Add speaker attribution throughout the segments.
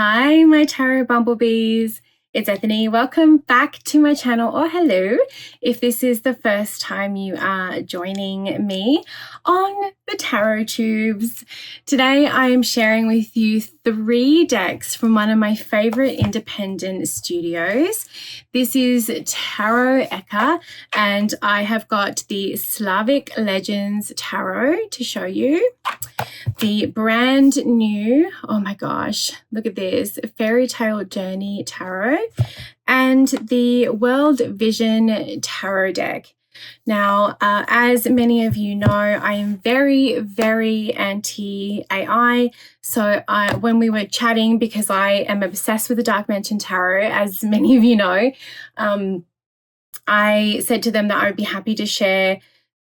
Speaker 1: Hi, my tarot bumblebees. It's Ethany. Welcome back to my channel, or hello if this is the first time you are joining me on the Tarot Tubes. Today I am sharing with you 3 decks from one of my favorite independent studios. This is TarotEca, and I have got the Slavic Legends Tarot to show you. The brand new, oh my gosh, look at this, Fairy Tale Journey Tarot, and the World Vision Tarot deck. Now, as many of you know, I am very, very anti-AI. So when we were chatting, because I am obsessed with the Dark Mansion Tarot, as many of you know, I said to them that I would be happy to share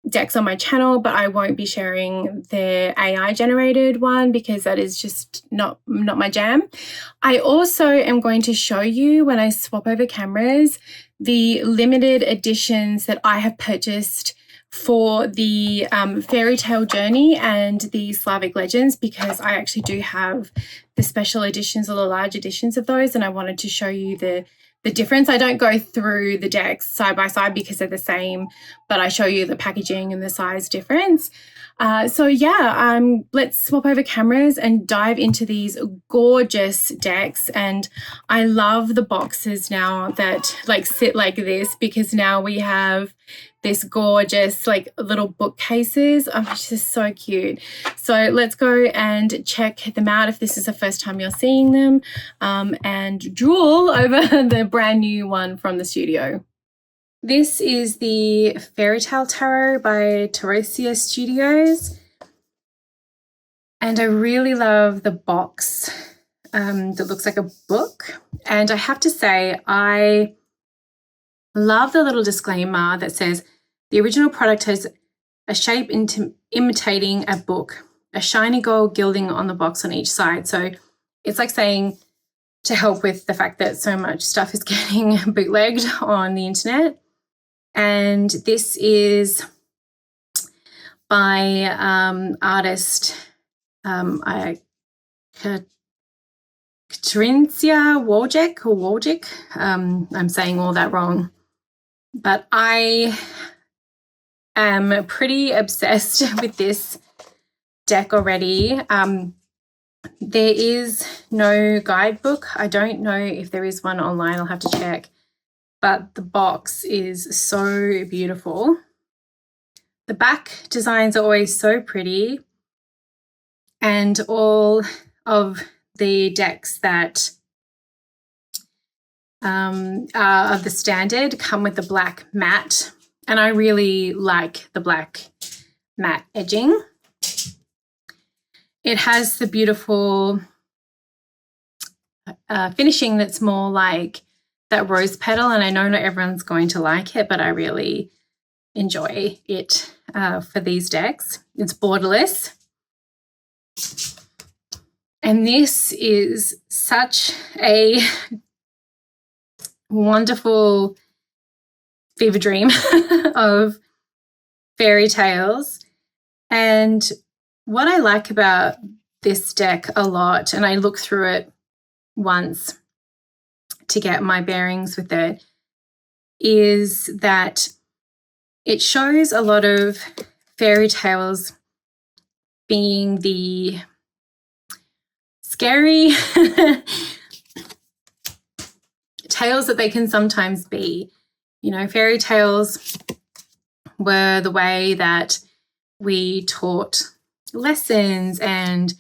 Speaker 1: decks on my channel, but I won't be sharing the AI generated one because that is just not my jam. I also am going to show you, when I swap over cameras, the limited editions that I have purchased for the Fairy Tale Journey and the Slavic Legends, because I actually do have the special editions or the large editions of those, and I wanted to show you the difference. I don't go through the decks side by side because they're the same, but I show you the packaging and the size difference. So yeah, let's swap over cameras and dive into these gorgeous decks. And I love the boxes now that sit like this, because now we have this gorgeous little bookcases. Oh, it's just so cute. So let's go and check them out if this is the first time you're seeing them, and drool over the brand new one from the studio. This is the Fairy Tale Tarot by TarotEca Studios, and I really love the box that looks like a book. And I have to say, I love the little disclaimer that says the original product has a shape imitating a book, a shiny gold gilding on the box on each side. So it's like saying, to help with the fact that so much stuff is getting bootlegged on the internet. And this is by artist Katrincja Wojcik. I'm saying all that wrong, but I am pretty obsessed with this deck already. There is no guidebook. I don't know if there is one online. I'll have to check. But the box is so beautiful. The back designs are always so pretty. And all of the decks that are of the standard come with the black matte. And I really like the black matte edging. It has the beautiful finishing that's more like that rose petal, and I know not everyone's going to like it, but I really enjoy it for these decks. It's borderless. And this is such a wonderful fever dream of fairy tales. And what I like about this deck a lot, and I look through it once to get my bearings with it, is that it shows a lot of fairy tales being the scary tales that they can sometimes be. You know, fairy tales were the way that we taught lessons and,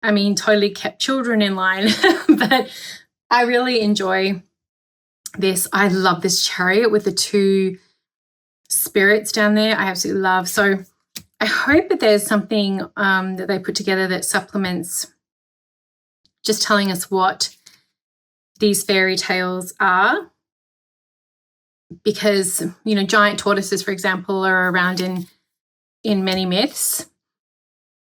Speaker 1: I mean, totally kept children in line. But I really enjoy this. I love this chariot with the 2 spirits down there. I absolutely love. So I hope that there's something that they put together that supplements just telling us what these fairy tales are. Because, you know, giant tortoises, for example, are around in many myths.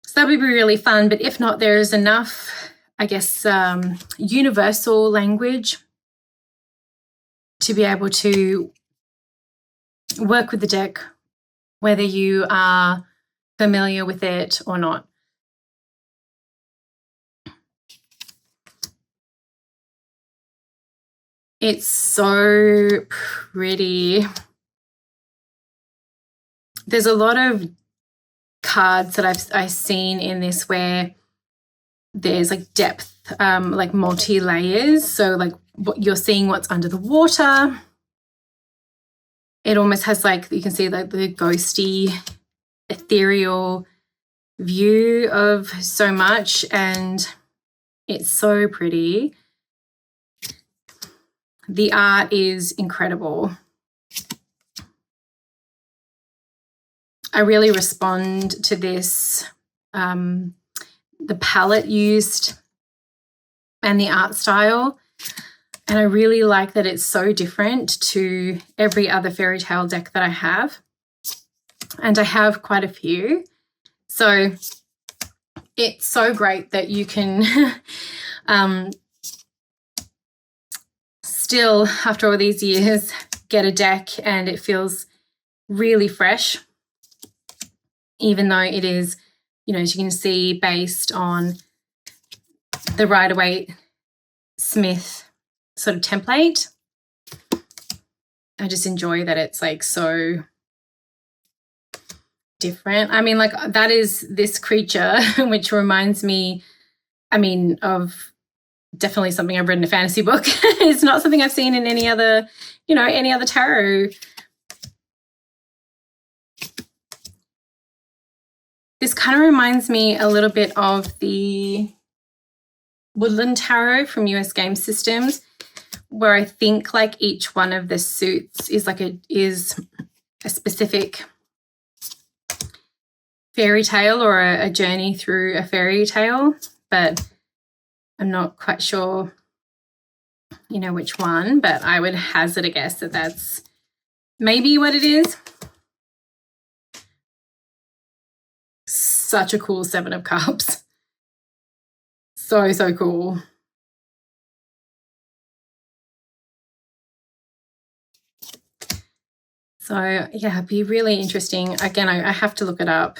Speaker 1: So that would be really fun. But if not, there is enough, I guess, universal language to be able to work with the deck, whether you are familiar with it or not. It's so pretty. There's a lot of cards that I've seen in this where there's like depth, like multi-layers. So like what you're seeing what's under the water. It almost has like, you can see like the ghosty, ethereal view of so much, and it's so pretty. The art is incredible. I really respond to this, the palette used and the art style. And I really like that it's so different to every other fairy tale deck that I have. And I have quite a few. So it's so great that you can still, after all these years, get a deck and it feels really fresh, even though it is, you know, as you can see, based on the Rider-Waite-Smith sort of template. I just enjoy that it's like so different. I mean, like that is this creature, which reminds me, I mean, of definitely something I've read in a fantasy book. It's not something I've seen in any other, you know, any other tarot. This kind of reminds me a little bit of the Woodland Tarot from US Game Systems, where I think like each one of the suits is like a specific fairy tale or a journey through a fairy tale, but I'm not quite sure, you know, which one, but I would hazard a guess that that's maybe what it is. Such a cool 7 of Cups. So, so cool. So, yeah, it'd be really interesting. Again, I have to look it up.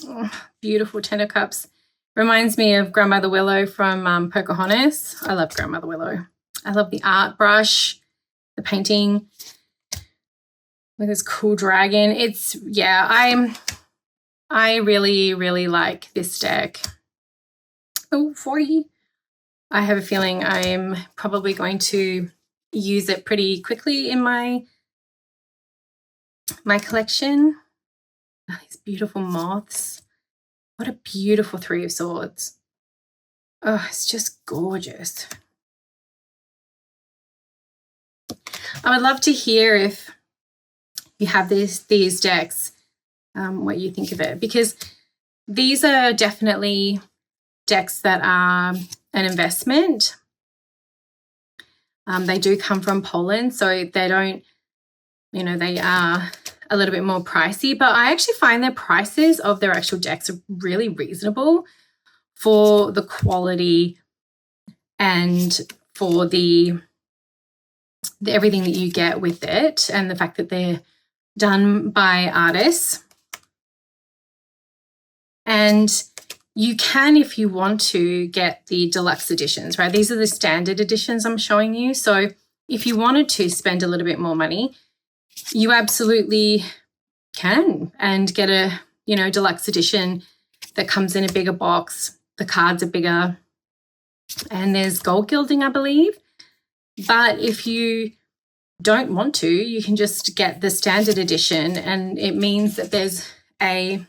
Speaker 1: Oh, beautiful 10 of Cups. Reminds me of Grandmother Willow from Pocahontas. I love Grandmother Willow. I love the art brush, the painting with this cool dragon. It's, yeah, I really, really like this deck. Oh, 40. I have a feeling I'm probably going to use it pretty quickly in my collection. Oh, these beautiful moths. What a beautiful 3 of Swords. Oh, it's just gorgeous. I would love to hear if you have these decks, what you think of it, because these are definitely decks that are an investment. They do come from Poland, so they don't, you know, they are a little bit more pricey, but I actually find the prices of their actual decks are really reasonable for the quality and for the everything that you get with it, and the fact that they're done by artists. And you can, if you want to, get the deluxe editions, right? These are the standard editions I'm showing you. So if you wanted to spend a little bit more money, you absolutely can and get a, you know, deluxe edition that comes in a bigger box. The cards are bigger and there's gold gilding, I believe. But if you don't want to, you can just get the standard edition, and it means that there's a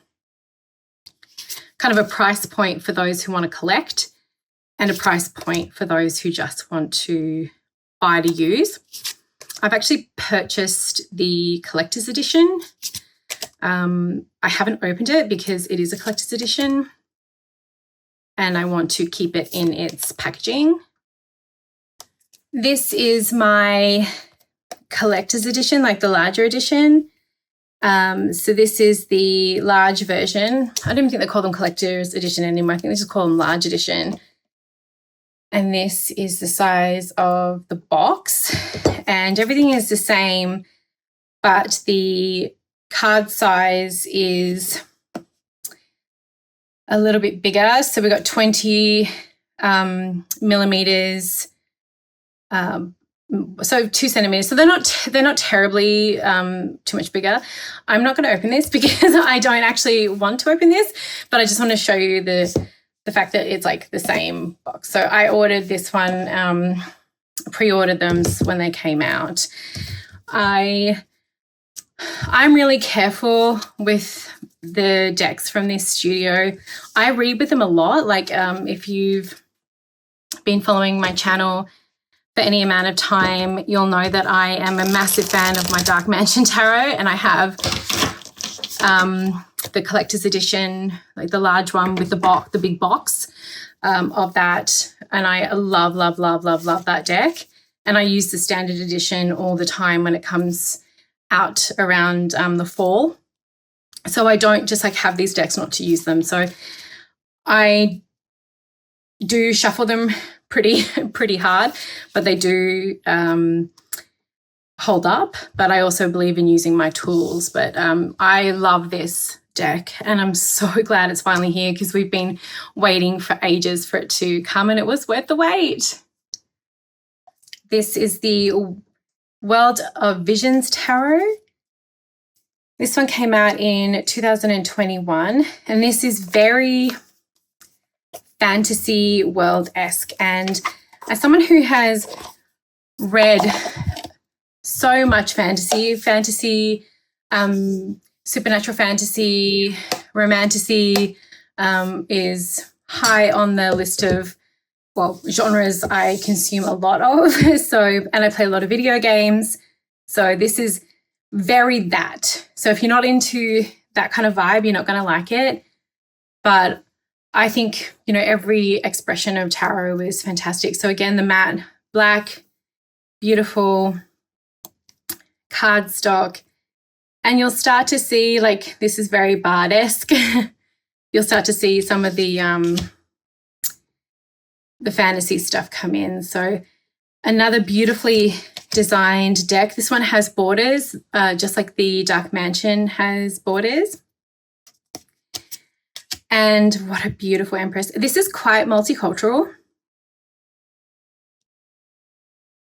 Speaker 1: kind of a price point for those who want to collect and a price point for those who just want to buy to use. I've actually purchased the collector's edition. I haven't opened it because it is a collector's edition and I want to keep it in its packaging. This is my collector's edition, like the larger edition. So this is the large version. I don't think they call them collector's edition anymore. I think they just call them large edition. And this is the size of the box, and everything is the same, but the card size is a little bit bigger. So we've got 20 millimeters, so 2 centimeters. So they're not terribly too much bigger. I'm not going to open this because I don't actually want to open this, but I just want to show you the fact that it's like the same box. So I ordered this one, pre-ordered them when they came out. I'm really careful with the decks from this studio. I read with them a lot. Like if you've been following my channel for any amount of time, you'll know that I am a massive fan of my Dark Mansion Tarot, and I have the collector's edition, like the large one with the big box of that, and I love that deck. And I use the standard edition all the time when it comes out around the fall. So I don't just like have these decks not to use them. So I do shuffle them pretty hard, but they do hold up. But I also believe in using my tools. But I love this deck, and I'm so glad it's finally here because we've been waiting for ages for it to come, and it was worth the wait. This is the World of Visions Tarot. This one came out in 2021, and this is very fantasy world-esque. And as someone who has read so much fantasy, supernatural fantasy, romantasy is high on the list of, well, genres I consume a lot of. And I play a lot of video games. So this is very that. So if you're not into that kind of vibe, you're not going to like it. But I think, you know, every expression of tarot is fantastic. So again, the matte black, beautiful cardstock. And you'll start to see, like, this is very Bard-esque. You'll start to see some of the fantasy stuff come in. So another beautifully designed deck. This one has borders, just like the Dark Mansion has borders. And what a beautiful Empress. This is quite multicultural.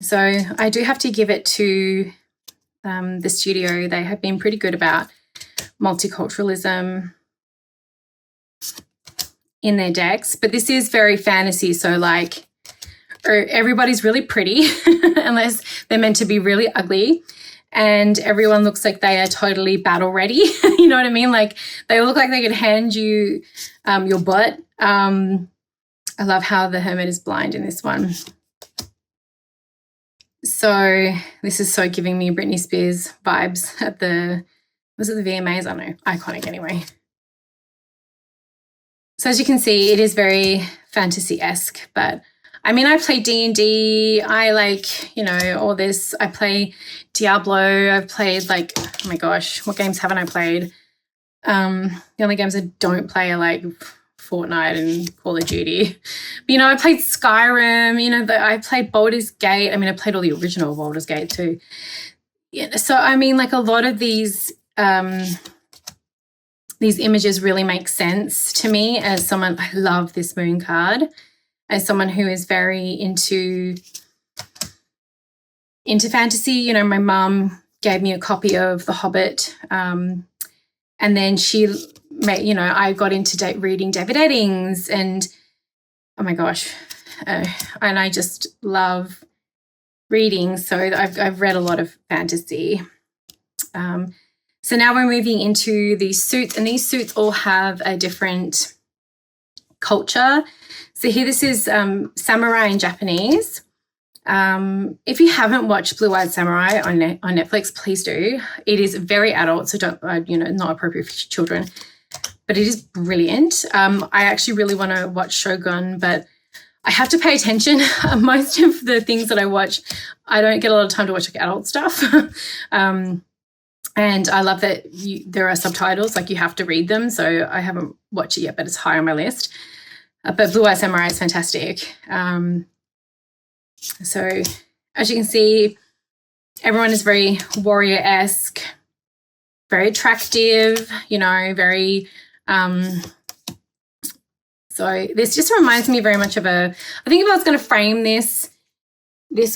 Speaker 1: So I do have to give it to the studio. They have been pretty good about multiculturalism in their decks. But this is very fantasy. So like everybody's really pretty unless they're meant to be really ugly. And everyone looks like they are totally battle ready. You know what I mean? Like they look like they could hand you your butt. I love how the Hermit is blind in this one. So this is so giving me Britney Spears vibes at was it the VMAs? I don't know, iconic anyway. So as you can see, it is very fantasy-esque, but I mean, I play D&D, I like, you know, all this. I play Diablo, I've played like, oh my gosh, what games haven't I played? The only games I don't play are like Fortnite and Call of Duty. But, you know, I played Skyrim, you know, I played Baldur's Gate. I mean, I played all the original Baldur's Gate too. Yeah, so, I mean, like a lot of these images really make sense to me as someone, I love this moon card. As someone who is very into fantasy, you know, my mum gave me a copy of The Hobbit, and then she made, you know, I got into reading David Eddings, and oh my gosh, and I just love reading. So I've read a lot of fantasy. So now we're moving into these suits, and these suits all have a different culture. So here, this is samurai in Japanese. If you haven't watched Blue Eyed Samurai on Netflix, please do. It is very adult, so don't, you know, not appropriate for children, but it is brilliant. I actually really want to watch Shogun, but I have to pay attention. Most of the things that I watch, I don't get a lot of time to watch like adult stuff. And I love that there are subtitles, like you have to read them. So I haven't watched it yet, but it's high on my list. But Blue Eye Samurai is fantastic. So as you can see, everyone is very warrior-esque, very attractive, you know, very So this just reminds me very much of I think if I was going to frame this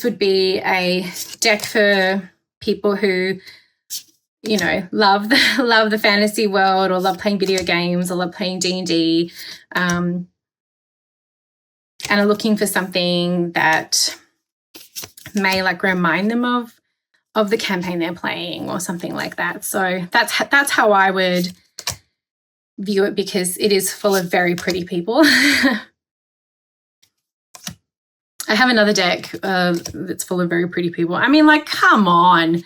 Speaker 1: would be a deck for people who, you know, love the fantasy world, or love playing video games, or love playing D&D, and are looking for something that may like remind them of the campaign they're playing or something like that. So that's how I would view it, because it is full of very pretty people. I have another deck that's full of very pretty people. I mean, like, come on.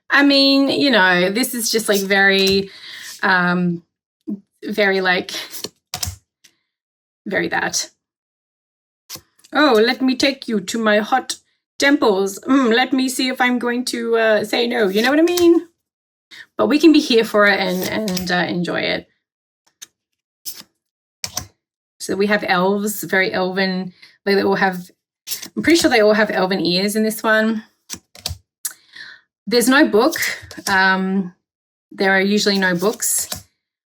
Speaker 1: I mean, you know, this is just like very like, very that. Oh, let me take you to my hot temples. Let me see if I'm going to say no. You know what I mean? But we can be here for it and enjoy it. So we have elves, very elven. They all have, I'm pretty sure they all have elven ears in this one. There's no book. There are usually no books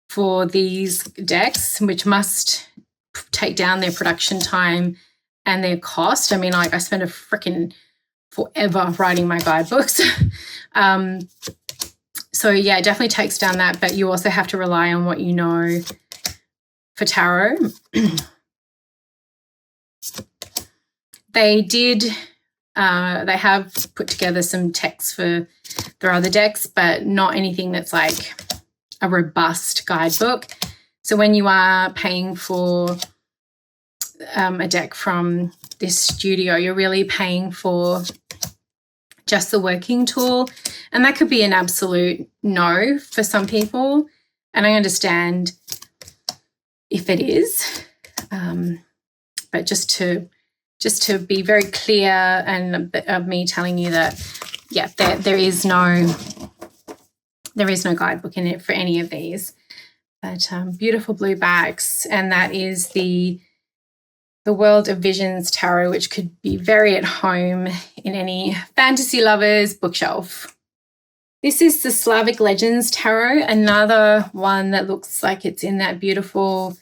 Speaker 1: for these decks, which must take down their production time and their cost. I mean, like, I spent a freaking forever writing my guidebooks. So yeah, it definitely takes down that, but you also have to rely on what you know for tarot. They have put together some text for their other decks, but not anything that's like a robust guidebook. So when you are paying for a deck from this studio, you're really paying for just the working tool. And that could be an absolute no for some people. And I understand if it is, but just to be very clear, and of me telling you that, yeah, there is no guidebook in it for any of these. But beautiful blue backs, and that is the World of Visions Tarot, which could be very at home in any fantasy lover's bookshelf. This is the Slavic Legends Tarot, another one that looks like it's in that beautiful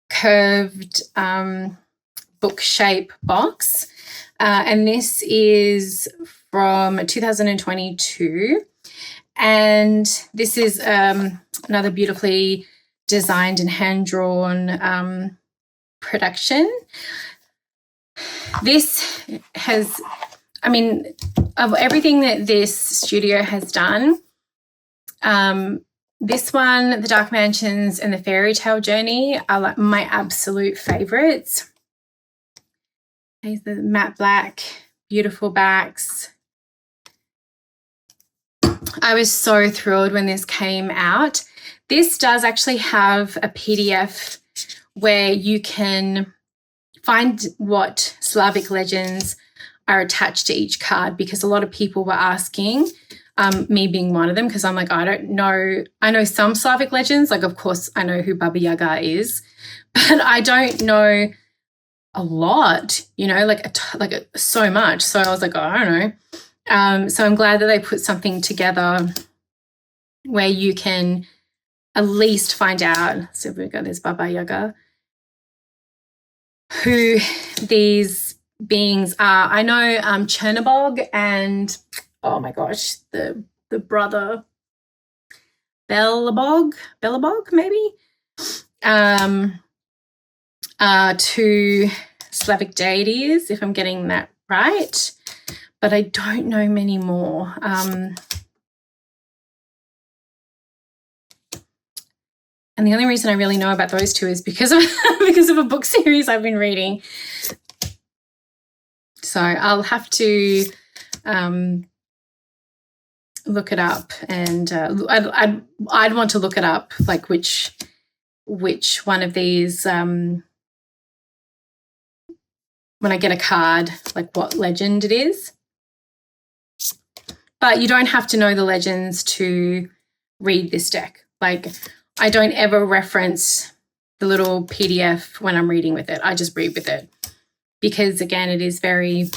Speaker 1: curved book shape box. And this is from 2022. And this is another beautifully designed and hand-drawn production. This has, I mean, of everything that this studio has done, this one, The Dark Mansions and the Fairy Tale Journey, are like my absolute favorites. There's the matte black, beautiful backs. I was so thrilled when this came out. This does actually have a PDF where you can find what Slavic legends are attached to each card, because a lot of people were asking, me being one of them, because I'm like, I don't know. I know some Slavic legends, like of course I know who Baba Yaga is, but I don't know a lot, you know, like so much. So I was like, oh, I don't know. So I'm glad that they put something together where you can at least find out. So we've got this Baba Yaga, who these beings are. I know Chernobog and, oh my gosh, the brother Belabog maybe, two Slavic deities, if I'm getting that right, but I don't know many more. And the only reason I really know about those two is because of a book series I've been reading. So I'll have to look it up, and I'd want to look it up, like which one of these, when I get a card, like what legend it is. But you don't have to know the legends to read this deck. Like, I don't ever reference the little PDF when I'm reading with it. I just read with it, because again, it is very,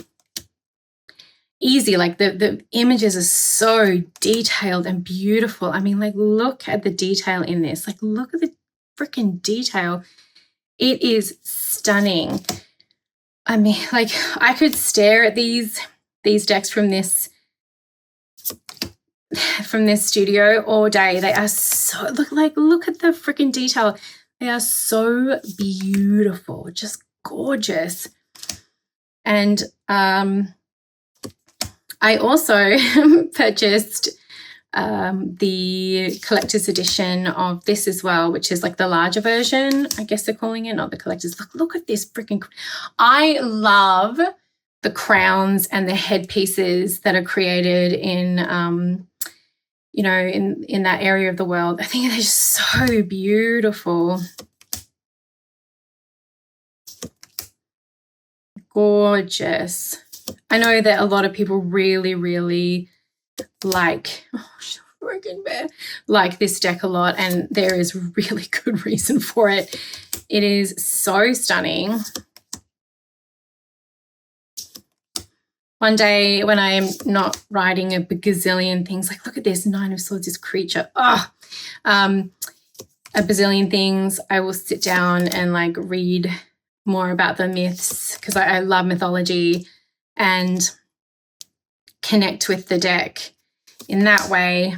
Speaker 1: easy. Like the images are so detailed and beautiful. I mean, like, look at the detail in this. Like, look at the freaking detail. It is stunning. I mean, like, I could stare at these decks from this studio all day. They are so, look at the freaking detail. They are so beautiful, just gorgeous. And I also purchased the collector's edition of this as well, which is like the larger version, I guess they're calling it, not the collector's. Look at this freaking, I love the crowns and the headpieces that are created in, you know, in that area of the world. I think they're just so beautiful. Gorgeous. I know that a lot of people really, really like, like this deck a lot, and there is really good reason for it. It is so stunning. One day when I'm not writing a gazillion things, like, look at this, 9 of Swords, this creature. A bazillion things, I will sit down and like read more about the myths, because I love mythology, and connect with the deck in that way.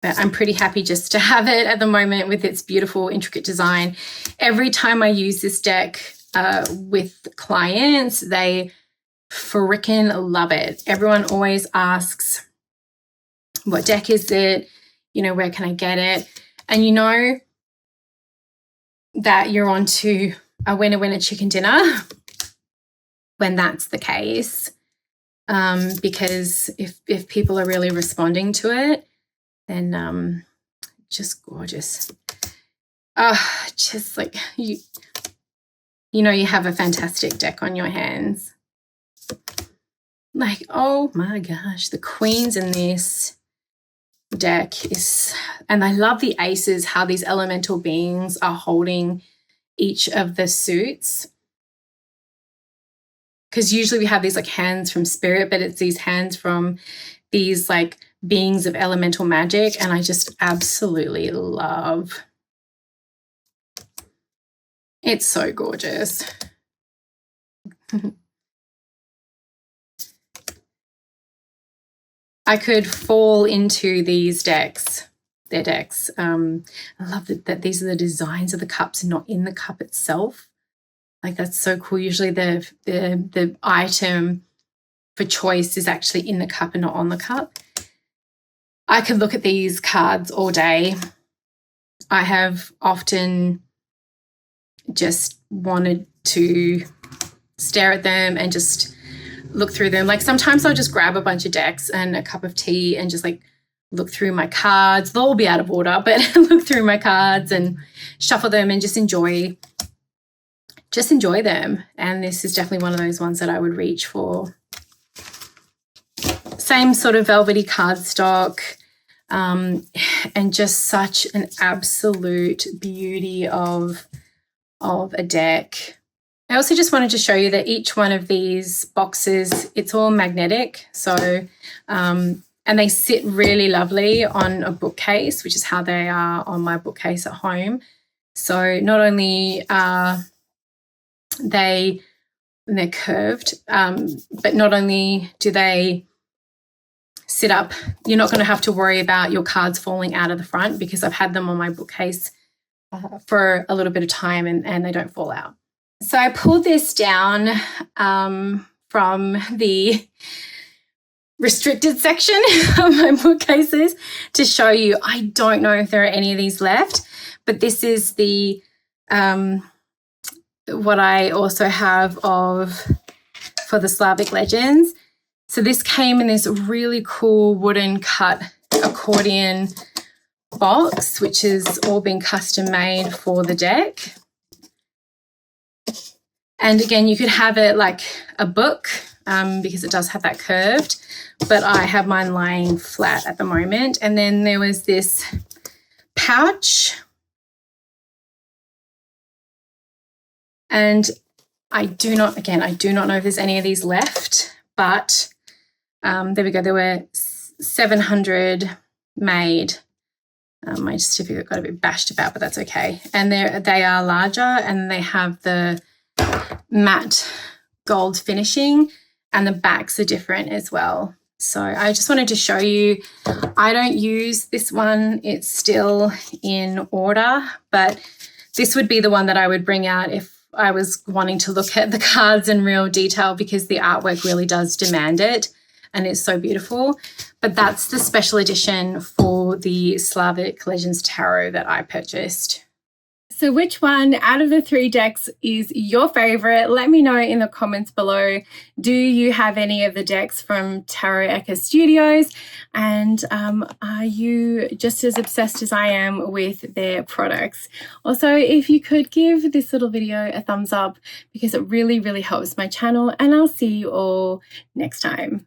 Speaker 1: But I'm pretty happy just to have it at the moment with its beautiful, intricate design. Every time I use this deck with clients, they freaking love it. Everyone always asks, what deck is it? You know, where can I get it? And you know that you're on to a winner chicken dinner when that's the case. Because if people are really responding to it, then just gorgeous. Just like you know you have a fantastic deck on your hands. Like, oh my gosh, the queens in this deck is, and I love the aces, how these elemental beings are holding each of the suits. Because usually we have these like hands from spirit, but it's these hands from these like beings of elemental magic, and I just absolutely love. It's so gorgeous. I could fall into these decks, their decks. I love that these are the designs of the cups and not in the cup itself. Like, that's so cool. Usually the item for choice is actually in the cup and not on the cup. I could look at these cards all day. I have often just wanted to stare at them and just look through them. Like, sometimes I'll just grab a bunch of decks and a cup of tea and just like look through my cards. They'll all be out of order, but look through my cards and shuffle them and just enjoy them. And this is definitely one of those ones that I would reach for. Same sort of velvety cardstock, and just such an absolute beauty of a deck. I also just wanted to show you that each one of these boxes, it's all magnetic. So, and they sit really lovely on a bookcase, which is how they are on my bookcase at home. So not only are they're curved, but not only do they sit up, you're not going to have to worry about your cards falling out of the front, because I've had them on my bookcase for a little bit of time and they don't fall out. So I pulled this down from the restricted section of my bookcases to show you. I don't know if there are any of these left, but this is the what I also have for the Slavic legends. So this came in this really cool wooden cut accordion box, which has all been custom made for the deck. And again, you could have it like a book, because it does have that curved, but I have mine lying flat at the moment. And then there was this pouch, and I do not know if there's any of these left, but there we go. There were 700 made. My certificate got a bit bashed about, but that's okay. And they are larger, and they have the matte gold finishing, and the backs are different as well. So I just wanted to show you, I don't use this one. It's still in order, but this would be the one that I would bring out if I was wanting to look at the cards in real detail, because the artwork really does demand it, and it's so beautiful. But that's the special edition for the Slavic Legends Tarot that I purchased. So which one out of the 3 decks is your favorite? Let me know in the comments below. Do you have any of the decks from TarotEca Studios? And are you just as obsessed as I am with their products? Also, if you could give this little video a thumbs up, because it really, really helps my channel, and I'll see you all next time.